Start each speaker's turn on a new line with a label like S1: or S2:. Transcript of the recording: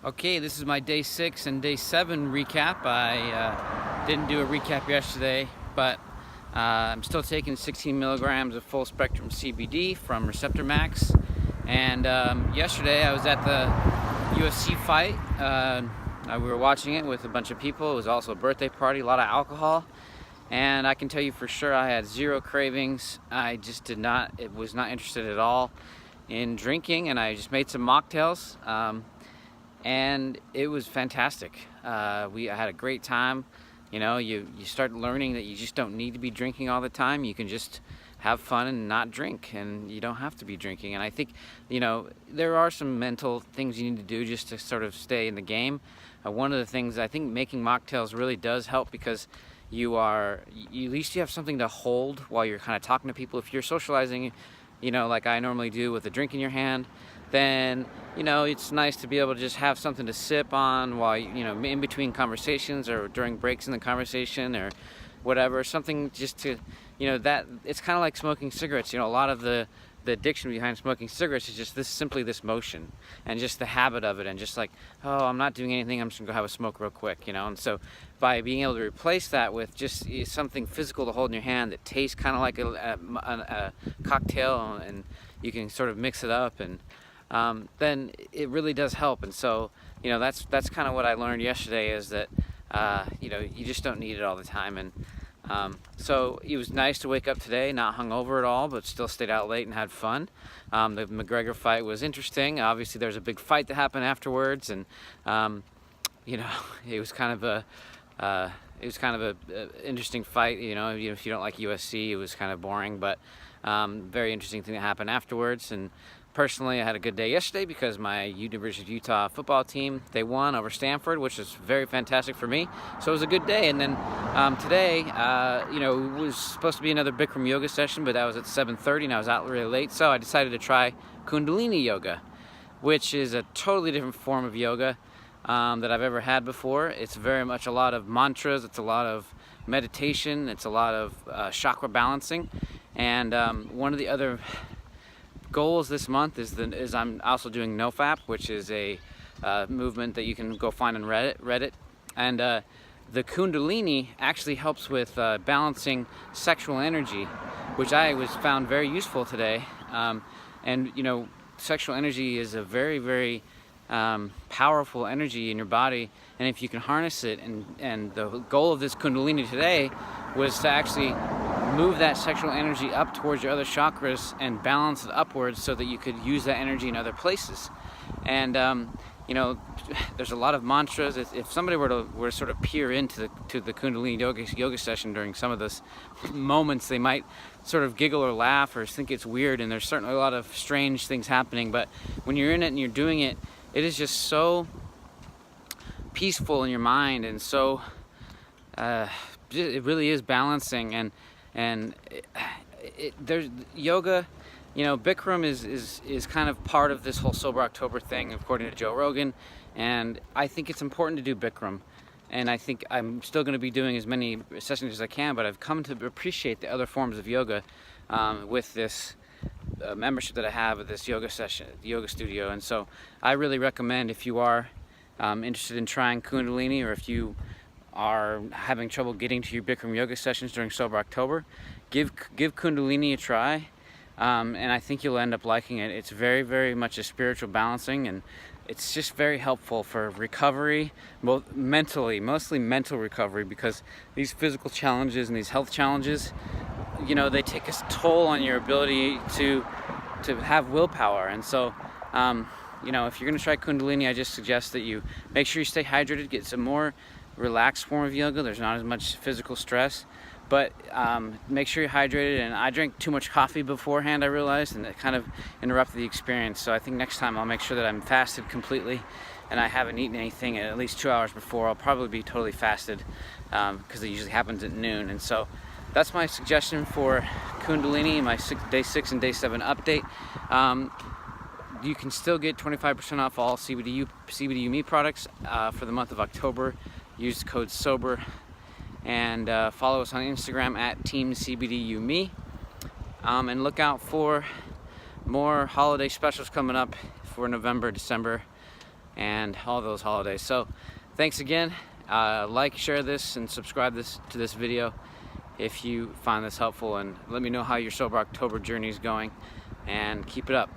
S1: Okay, this is my day 6 and day 7 recap. I didn't do a recap yesterday, but I'm still taking 16 milligrams of full spectrum CBD from Receptor Max. And yesterday I was at the UFC fight. We were watching it with a bunch of people. It was also a birthday party, a lot of alcohol. And I can tell you for sure I had zero cravings. I just was not interested at all in drinking, and I just made some mocktails. And it was fantastic. I had a great time. You know, you start learning that you just don't need to be drinking all the time. You can just have fun and not drink, and you don't have to be drinking. And I think, you know, there are some mental things you need to do just to sort of stay in the game. One of the things I think making mocktails really does help, because at least you have something to hold while you're kind of talking to people. If you're socializing, you know, like I normally do with a drink in your hand, then, you know, it's nice to be able to just have something to sip on while, you know, in between conversations or during breaks in the conversation or whatever, something just to, you know, that it's kind of like smoking cigarettes. You know, a lot of the addiction behind smoking cigarettes is just simply this motion and just the habit of it, and just like, oh, I'm not doing anything, I'm just gonna go have a smoke real quick, you know. And so by being able to replace that with just something physical to hold in your hand that tastes kind of like a cocktail, and you can sort of mix it up, and then it really does help. And so, you know, that's kind of what I learned yesterday, is that you know, you just don't need it all the time. And so it was nice to wake up today not hungover at all, but still stayed out late and had fun. The McGregor fight was interesting. Obviously there's a big fight that happened afterwards, and you know, it was kind of a interesting fight. You know, if you don't like USC, it was kind of boring, but very interesting thing that happened afterwards. And personally, I had a good day yesterday because my University of Utah football team, they won over Stanford, which was very fantastic for me. So it was a good day. And then today, you know, it was supposed to be another Bikram yoga session, but that was at 7:30 and I was out really late. So I decided to try Kundalini yoga, which is a totally different form of yoga that I've ever had before. It's very much a lot of mantras. It's a lot of meditation. It's a lot of chakra balancing. And one of the other goals this month is I'm also doing NoFap, which is a movement that you can go find on Reddit. And the Kundalini actually helps with balancing sexual energy, which I found very useful today. And you know, sexual energy is a very, very powerful energy in your body, and if you can harness it, and the goal of this Kundalini today was to actually move that sexual energy up towards your other chakras and balance it upwards so that you could use that energy in other places. And you know, there's a lot of mantras. If somebody were to sort of peer into the Kundalini yoga session during some of those moments, they might sort of giggle or laugh or think it's weird, and there's certainly a lot of strange things happening. But when you're in it and you're doing it, it is just so peaceful in your mind, and so it really is balancing. And there's yoga, you know, Bikram is kind of part of this whole Sober October thing, according to Joe Rogan. And I think it's important to do Bikram. And I think I'm still going to be doing as many sessions as I can, but I've come to appreciate the other forms of yoga with this membership that I have at this yoga studio. And so I really recommend, if you are interested in trying Kundalini, or if you are having trouble getting to your Bikram yoga sessions during Sober October, give Kundalini a try, and I think you'll end up liking it. It's very, very much a spiritual balancing, and it's just very helpful for recovery, both mentally, mostly mental recovery, because these physical challenges and these health challenges, you know, they take a toll on your ability to have willpower. And so you know, if you're going to try Kundalini, I just suggest that you make sure you stay hydrated, get some more relaxed form of yoga. There's not as much physical stress, but make sure you're hydrated. And I drank too much coffee beforehand, I realized, and it kind of interrupted the experience. So I think next time I'll make sure that I'm fasted completely and I haven't eaten anything at least 2 hours before. I'll probably be totally fasted because it usually happens at noon. And so that's my suggestion for Kundalini, my day 6 and day 7 update. You can still get 25% off all CBD Me products for the month of October. Use the code SOBER, and follow us on Instagram at TeamCBDUme. And look out for more holiday specials coming up for November, December. and all those holidays. So thanks again. Like, share this, and subscribe to this video if you find this helpful, and let me know how your Sober October journey is going, and keep it up.